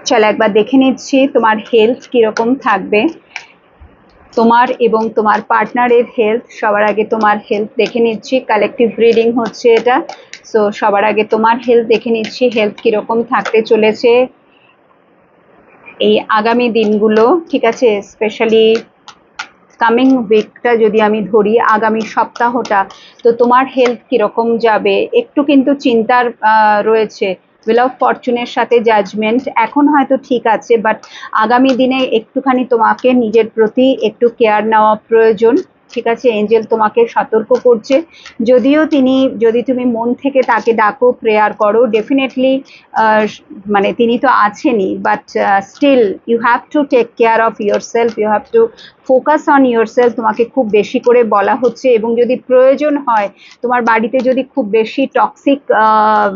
চলো একবার দেখে নিচ্ছি তোমার হেলথ কিরকম থাকবে, তোমার এবং তোমার পার্টনারের হেলথ। সবার আগে তোমার হেলথ দেখে নিচ্ছি, কালেকটিভ রিডিং হচ্ছে এটা। সো সবার আগে তোমার হেলথ দেখে নিচ্ছি, হেলথ কিরকম থাকতে চলেছে এই আগামী দিনগুলো, ঠিক আছে। স্পেশালি কামিং উইকটা যদি আমি ধরি, আগামী সপ্তাহটা, তো তোমার হেলথ কিরকম যাবে একটু কিন্তু চিন্তার রয়েছে। হুইল অফ ফরচুনের সাথে জাজমেন্ট, এখন হয়তো ঠিক আছে, বাট আগামী দিনে একটুখানি তোমাকে নিজের প্রতি একটু কেয়ার নেওয়া প্রয়োজন, ঠিক আছে। এঞ্জেল তোমাকে সতর্ক করছে, যদিও যদি তুমি মন থেকে তাকে ডাকো, প্রেয়ার করো, ডেফিনেটলি মানে তিনি তো আছেনই, but still you have to take care of your self, you have to focus on your self, তোমাকে খুব বেশি করে বলা হচ্ছে। এবং যদি প্রয়োজন হয়, তোমার বাড়িতে যদি খুব বেশি টক্সিক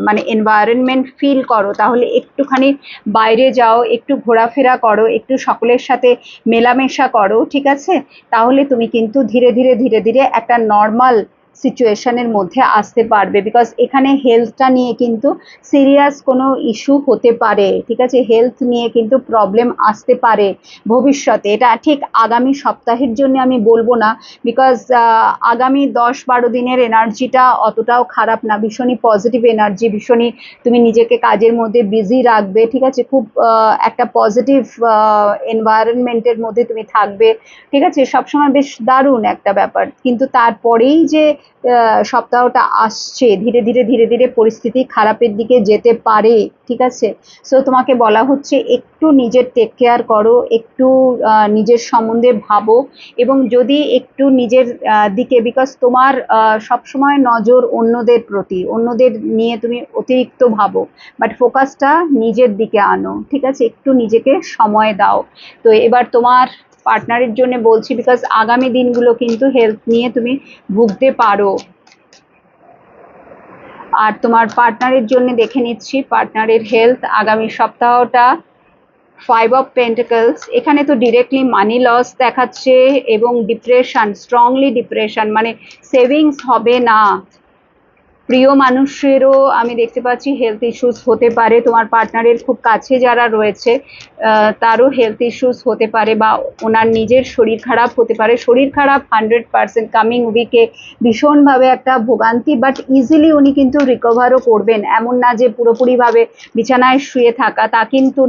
মানে এনভায়রনমেন্ট ফিল করো, তাহলে একটুখানি বাইরে যাও, একটু ঘোরাফেরা করো, একটু সকলের সাথে মেলামেশা করো, ঠিক আছে। তাহলে তুমি কিন্তু ধীরে ধীরে ধীরে ধীরে একটা নর্মাল সিচুয়েশনের মধ্যে আসতে পারবে। বিকজ এখানে হেলথটা নিয়ে কিন্তু সিরিয়াস কোনো ইস্যু হতে পারে, ঠিক আছে। হেলথ নিয়ে কিন্তু প্রবলেম আসতে পারে ভবিষ্যতে। এটা ঠিক আগামী সপ্তাহের জন্য আমি বলবো না, বিকজ আগামী 10-12 দিনের এনার্জিটা অতটাও খারাপ না, ভীষণই পজিটিভ এনার্জি, ভীষণই তুমি নিজেকে কাজের মধ্যে বিজি রাখবে, ঠিক আছে। খুব একটা পজিটিভ এনভায়রনমেন্টের মধ্যে তুমি থাকবে, ঠিক আছে। সবসময় বেশ দারুণ একটা ব্যাপার। কিন্তু তারপরেই যে সপ্তাহটা আসছে, ধীরে ধীরে ধীরে ধীরে পরিস্থিতি খারাপের দিকে যেতে পারে, ঠিক আছে। সো তোমাকে বলা হচ্ছে একটু নিজের টেক কেয়ার করো, একটু নিজের সম্বন্ধে ভাবো, এবং যদি একটু নিজের দিকে, বিকজ তোমার সবসময় নজর অন্যদের প্রতি, অন্যদের নিয়ে তুমি অতিরিক্ত ভাবো, বাট ফোকাসটা নিজের দিকে আনো, ঠিক আছে। একটু নিজেকে সময় দাও। তো এবার তোমার পার্টনারের জন্য বলছি, বিকজ আগামী দিনগুলো কিন্তু হেলথ নিয়ে তুমি ভুগতে পারো। আর তোমার পার্টনারের জন্য দেখে নিচ্ছি পার্টনারের হেলথ আগামী সপ্তাহটা। 5 of Pentacles, এখানে তো ডিরেক্টলি মানি লস দেখাচ্ছে এবং ডিপ্রেশন, স্ট্রংলি ডিপ্রেশন, মানে সেভিংস হবে না। প্রিয় মানুষেরও আমি দেখতে পাচ্ছি হেলথ ইস্যুস হতে পারে, তোমার পার্টনারের খুব কাছে যারা রয়েছে তারও হেলথ ইস্যুস হতে পারে, বা ওনার নিজের শরীর খারাপ হতে পারে। শরীর খারাপ 100% কামিং উইকে ভীষণভাবে একটা ভোগান্তি, বাট ইজিলি উনি কিন্তু রিকভারও করবেন। এমন না যে পুরোপুরিভাবে বিছানায় শুয়ে থাকা, তা কিন্তু